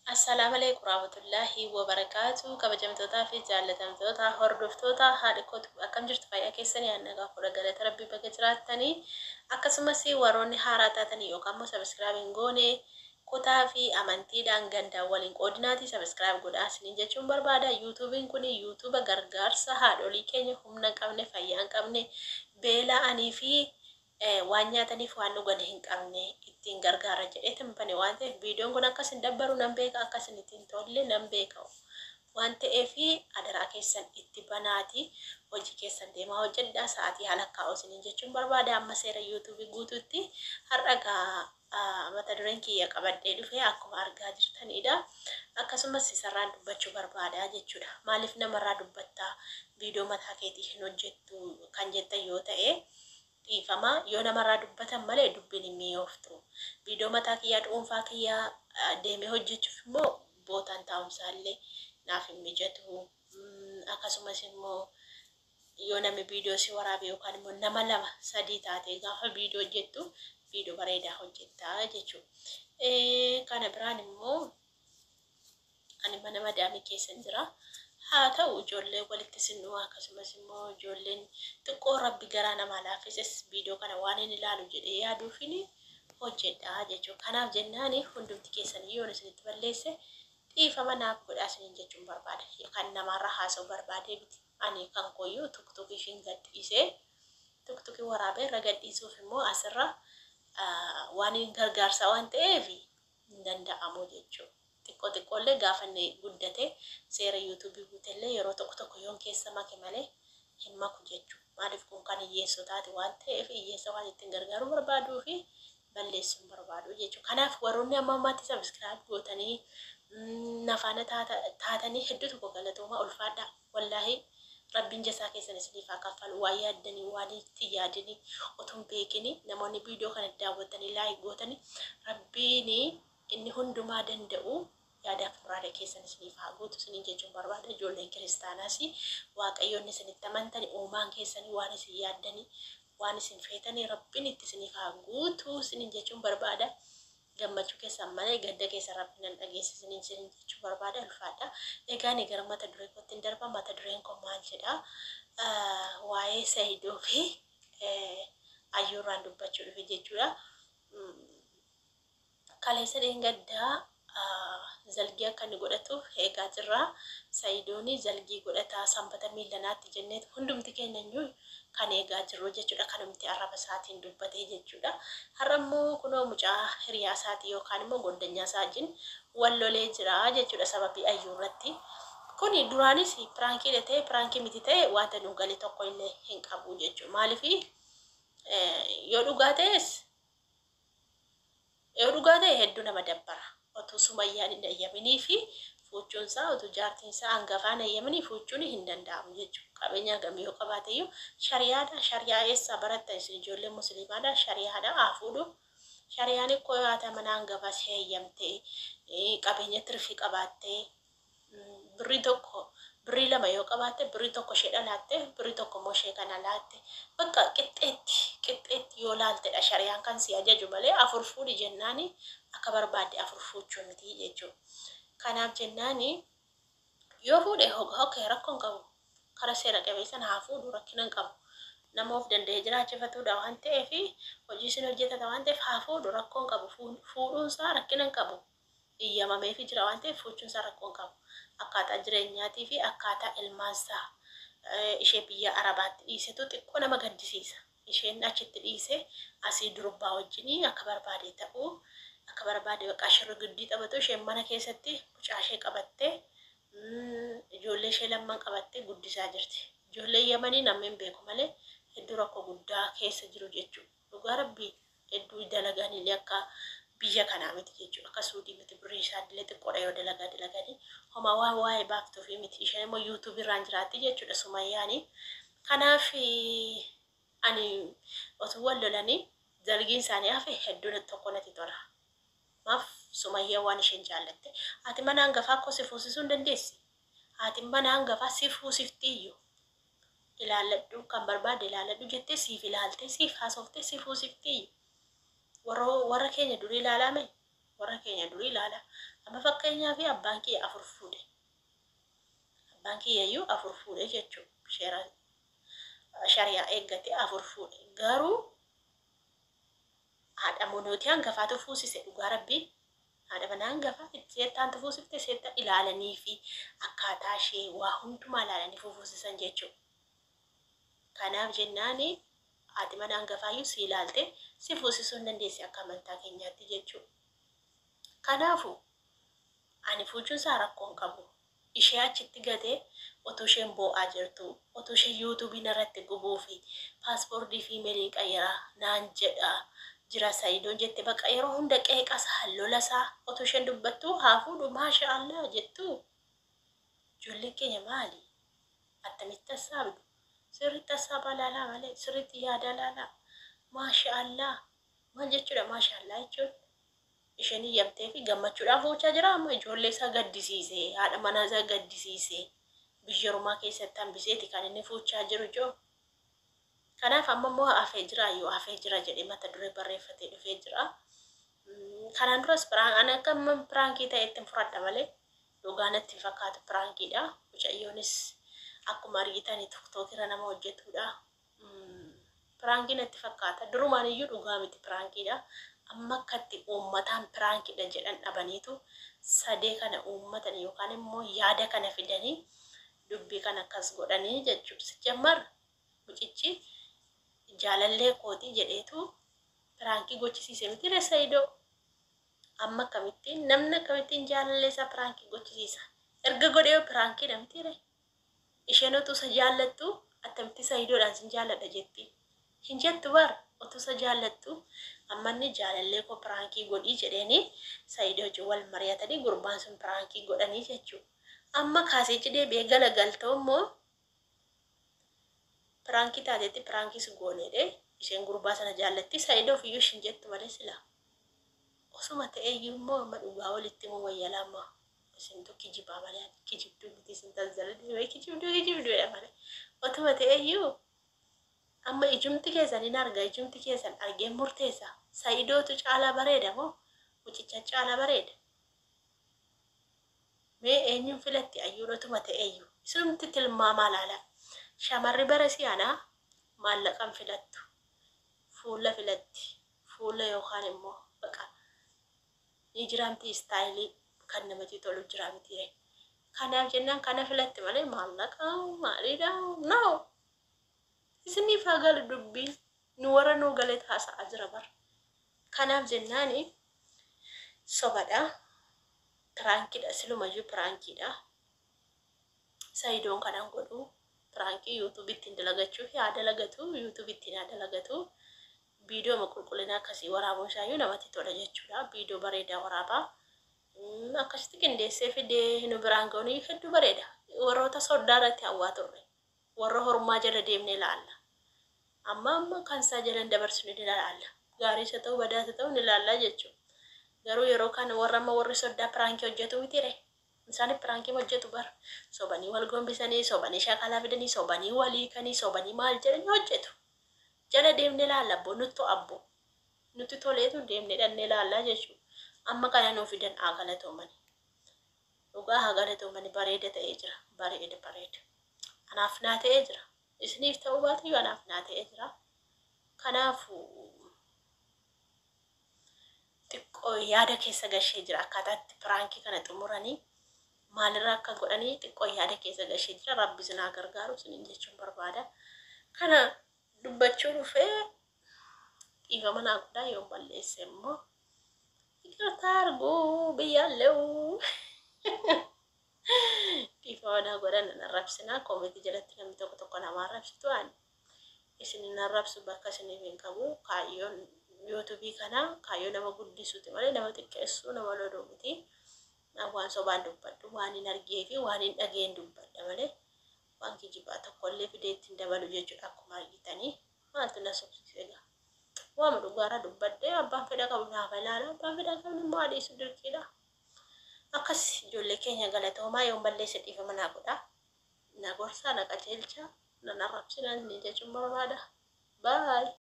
Assalamu alaikum warahmatullahi wabarakatuh. Kabajamtootaa fi jaallatamtoota hordoftoota haadha kootu akkam jirtu fayyaa keessanii annagaa fuudha galata rabbii bakka jiraattanii akkasumas warroonni haaraa taatanii yookaan immoo sabiskiraabiin goone kutaa fi amantiidhaan gandaan waliin qoodinaatii sabiskiraab godhaa isiniin jechuun barbaada. Yuutuubiin kun yuutuuba gargaarsa haadholii keenya humna qabne fayyaa hin qabne beela'anii fi waan nyaataniif waan dhuganii hin qabne ittiin gargaara jedheetin bane waan ta'eef viidiyoon kun akkas hin dabbaru nan beeka akkas hin ittiin tolle nan beeka waan ta'eef adaraa keessan itti banaati hojii keessan deemaa hojjedhaa sa'aatii haala kaa'u isiniin jechuun barbaada. Amma seera yuutuubii guutuutti har'a mata dureen kiyya qabadhee dhufee akkuma argaa jirtanidha. Akkasumas sararaan dubbachuu barbaada jechuudha. Maaliif namarraa dubbattaa viidiyoo mataa keetii hin hojjettu kan jettan yoo ta'e dhiifama yoo namarraa dubbatan malee dubbiin hin mi'ooftu. Viidiyoo mataa kiyyaa dhuunfaa kiyyaa deemee hojjechuuf immoo bootaan taa'umsaallee naaf hin mijatu. Akkasumas immoo yoo namni viidiyoo si waraabe yookaan immoo nama lama sadii taatee gaafa viidiyoo hojjettu viidiyoo bareedaa hojjettaa jechuudha. Kana biraan immoo ani mana madaamii keessa jira. Haa ta'u ijoollee walitti sinnuu akkasumas immoo ijoolleen xiqqoo rabbi garaa namaa laaffises viidiyoo kana waan inni ilaalu jedhee yaaduufini hojjedhaa jechuudha. Kanaaf jennaan hundumti keessanii yoo isinitti balleesse dhiifama naaf godhaa isiniin jechuun barbaada. Kan namarra haasa'u barbaadee miti. Ani kan koyyuu tuktukii fi gadhiisee tuktukii waraabee irra gadhiisuuf immoo asirra waan gargaarsaa waan ta'eef hin danda'amu jechuudha. Xiqqoollee gaafa inni guddate seera yuutuubii guutellee yeroo tokko yoon keessa make malee hin maku jechuudha. Maaliif kun kan hiyyeessotaati waan ta'eef hiyyeessa waan ittiin gargaaruu barbaaduu fi balleessuun barbaadu jechuudha. Kanaaf warroonni amma ammaatti sabiskiraayib gootanii nafaana taatanii hedduu tokko galatooma ulfaadha. Wallaahi rabbiin jasaa keessan isiniif haa kaffalu waan yaaddanii waan itti yaadanii otoo beekini namoonni viidiyoo kana daawwatanii laayik gootanii rabbiin inni hundumaa danda'u yaadaaf muraada keessan isiniif haa guutu isiniin jechuun barbaada. Ijoolleen kiristaanaas waaqayyoon isinitti amantanii uumaan keessanii waan isin yaaddanii waan isin feetanii rabbiin itti isiniif haa guutu isiniin jechuun barbaada. Gammachuu keessan malee gadda keessa rabbiin hin dhageessisiniin isiniin jechuun barbaada ulfaadha. Egaa ni gara mata duree kootti hin darba. Mata dureen kun maal jedha? Waa'ee Saayidoo fi Ayyuurraan dubbachuu dhufe jechuudha. Kaleessa dheengaddaa zalgii akka inni godhatuuf eegaa jirra. Saayidoon zalgii godhataa sanbata miillanaatti jenneetu hundumti keenya iyyuu kan eegaa jirru jechuudha. Kanumti arraba isaatiin dubbatee jechuudha. Har'a immoo kunoo mucaa hiriyaa isaatii yookaan immoo goddanyaa isaa wajjin wal lolee jira jechuudha sababii Ayyuu irratti. Kuni duraanis piraankii ta'ee piraankii miti ta'e wanta nu galee tokko illee hin qabu jechuudha. Maaliif yoo dhugaa ta'e hedduu nama dabbara. Otuu Sumayyaan hin eeyyaminii fi fuuchuun isaa otuu jaartiin isaa hangafaan eeyyamanii fuuchuun hin danda'amu jechuudha. Qabeenya gamii yoo qabaate iyyuu shariyaadha. Shariyaa eessaa baratta isin ijoolleen musliimaadha. Shariyaadha haa fuudhu. Shariyaan ikkoo yoo haata mana hangafaa si eeyyamtee qabeenya tirfii qabaattee birrii lama yoo qabaatte birrii tokko ishee dhalaatte birrii tokko immoo ishee kana laatte bakka qixxeetti yoo laaltedha shariyaan kan si ajaju malee afur fuudhi jennaani akka barbaadde afur fuudhuu miti jechuudha. Kanaaf jennaani yoo fuudhe hokkee rakkoon qabu karaa seera qabeessan haa fuudhu rakkina hin qabu. Nama of danda'ee jiraachifatudha waan ta'eef hojii isin hojjetata waan ta'eef haa fuudhu rakkoon qabu. Fuudhuunsaa rakkina hin qabu. Iyyamamee fi jira waan ta'eef fuuchuunsaa rakkoon qabu. Akkaataa jireenyaatii fi akkaataa ilmaansaa ishee biyya Arabaatti dhiisetu xiqqoo nama gaddisiisa. Isheen achitti dhiise asii durbaa wajjin akka barbaade ta'uu akka barbaade bakka shirri giddii taphatu isheen mana keessatti mucaa ishee qabattee ijoollee ishee lamman qabattee guddisaa jirti. Ijoollee Yamanii namni hin beeku malee hedduu rakkoo guddaa keessa jiru jechuudha. Dhugaa rabbii hedduu dalagaan illee akka biyya kanaa miti jechuudha. Akka Suudii miti birrii isaanillee xiqqoodha yoo dalaganii homaa waan waa'ee baaftuu fi miti isheen immoo yuutuubii irraan jiraatti jechuudha Sumayyaanii. Kanaaf ani osoo wal lolanii zalgiin isaanii hafe hedduun tokko natti tola. Maaf Sumayyaa waan isheen jaallatte haati mana hangafaa akkoo si fuusisuu hin dandeessi. Haati mana hangafaa si fuusifti iyyuu. Ilaalladhu kan barbaade ilaalladhu jettee siif ilaaltee siif haasoftee si fuusifti iyyuu. Warra keenya durii ilaalame warra keenya durii ilaala. Amma fakkeenyaaf abbaan kee afur fuudhe. Abbaan kiyyayyuu afur fuudhe jechuudha. Shariyaa eeggate afur fuudhe. Garuu haadha monootii hangafaatu fuusise dhugaa rabbii. Haadha manaa hangafaa seettaantu fuusifte seetta ilaalanii fi akkaataa ishee waa hundumaa ilaalanii fuusisan jechuudha. Kanaaf jennaani haati manaa hangafaayyuu si ilaalte si fuusisuu hin dandeessi akka amantaa keenyaatti jechuudha. Kanaafuu ani fuuchuun isaa rakkoo hin qabu. Ishee achitti gatee otoo isheen boo'aa jirtu, otoo ishee yuutuubiin irratti gubuu fi paaspoortii fi imeelii qayyaraa naan jedhaa jira Sayidoon jette bakka yeroo hunda qeeqasa hallolasaa otoo isheen dubbattu haa fuudhu maashaallah jettu. Ijoolleen keenya maali? Attamitti tassaabdu? Sirriitti tassaabaa laalaa malee sirriitti yaada laalaa. Maashaallah maal jechuudha maashaallah jechuudha? Isheen iyyamtee fi gammachuudhaan fuuchaa jira amma ijoollee isaa gaddisiisee haadha manaa isaa gaddisiisee biyyarumaa keessatti hambiseeti kan inni fuuchaa jiru joo. Kanaaf amma immoo hafee jira yoo hafee jira jedhee mata duree barreeffatee dhufee jira. Kanaan duras ana akka piraankii ta'e ittiin fudhadha malee dhugaan itti fakkaatu piraankiidha. Mucayyoonis akkuma argitanii tiktookirra nama hojjetudha. Piraankiin itti fakkaata. Durumaan iyyuu dhugaa miti piraankiidha. Amma akkatti uummataan piraankiidha jedhan dhabaniitu sadee kana uummatan yookaan immoo yaada kana fidanii dubbii kana akkas godhanii jechuudha. Sijammar mucichi jaalallee kootii jedheetu piraankii gochisiise miti Sayidoo. Amma akkamittiin namni akkamittiin jaalallee isaa piraankii gochisiisa? Erga godhee piraankii namtire. Isheen otuu isa jaallattu attamitti Sayidoodhaan sin jaalladha jetti. Hin jettu bar otuu isa jaallattu amma inni jaalallee koo piraankii godhii jedheeni Sayidoo wajjin wal mari'atanii gurbaan sun piraankii godhanii jechuudha. Amma kaasee cidee beegala galtoo immoo piraankii taateetti piraankii si gooneedhe isheen gurbaa sana jaallatti Sayidoo fiyyuu shin jettu malee sila. Osuma ta'eeyyuu immoo amma dhugaa walitti immoo wayyalaama. Isintu kijibaa malee kijibduu miti isin tazzalanii kijibduu malee. Otuma ta'eeyyuu amma ijumti keessan hin arga ijumti keessan argee murteessa. Sayidootu caalaa bareeda moo mucicha caalaa bareeda? Mee eenyuun filatti ayyuudhotuma ta'eeyyuu isinumti tilmaamaa laala. Shamarri bara siyaanaa maallaqan filattu. Fuula filatti. Fuula yookaan immoo baqa. Ni jiraamti istaayilii kan namatti tolu jira miti. Kanaaf jennaan kana filatti malee maallaqa maaliidha? No. Isini fagal dubbiin nu warra nu galee taasisaa jira bar. Kanaaf jennaani sobadha. Piraankiidha silumayyuu piraankiidha. Sayidoon kanaan godhu pirankii yuutuubiitti hin dalagachuu fi haa dalagatu yuutuubiitti haa dalagatu. Viidiyoo maqulqullinaa akkasii waraabuun isaayyuu namatti tola jechuudha. Viidiyoo bareedaa waraabaa. Akkasitti qindeessee fidee nu biraan ga'uun hedduu bareeda. Warroota soddaa irratti hawwaa turre. Warra hormaa jala deemnee ilaalla. Amma kan isaa jalan dabarsinu ni ilaalla. Gaarii isa ta'uu badaa isa ta'uu ni ilaalla jechuudha. Garuu yeroo kana warri soddaa piraankii hojjetu mitire. Isaan piraankii hojjetu bar. Sobanii wal gombisanii, sobanii shaqalaa fidanii, sobanii walii kanii, sobanii maal jedhanii hojjetu. Jala deemnee ilaalla abbo nutti abbo. Nutti toleetu deemnee dhannee ilaalla jechuudha. Amma kana nuuf fidan haa galatoomani. Dhugaa haa galatoomani bareeda ta'ee jira. Bareeda. Anaaf naa ta'ee jira. Isiniif ta'uu baatu anaaf naa ta'ee jira. Kanaafuu xiqqoo yaada keessa gashee jira akkaataatti piraankii kana xumuranii maalirraa akka godhanii xiqqoo yaada keessa gashee jira. Rabbi sinaa gargaaru sinin jechuun barbaada. Kana dubbachuu dhufee dhiifama naa godhaa yoo balleesse immoo iqirtaa arguu biyyaallee. Dhiifama naa godhaa nan arrabsinaa koomeetii jalatti namni tokko nama arrabsitu ani. Isin hin arrabsu bakka isiniif hin qabu. Kaayyoon yuutuubii kana kaayyoo nama guddisuuti malee nama xiqqeessuu nama loluu miti. Waan sobaan dubbadhu waan hin argee fi waan hin dhageen dubbadha malee waan kijibaa tokkollee fidee ittiin dabalu jechuudha akkuma argitanii. Maaltu na sobsiise egaa? Waan dhugaarra dubbadhee abbaan fedha qabu naaf ilaala abbaan fedha qabu immoo adeessu dirqiidha. Akkas ijoollee keenya galatoomaa yoo balleesse dhiifama naa godhaa. Na gorsaa na qajeelchaa nan arrabsinaan ni jechuun barbaada. Bye.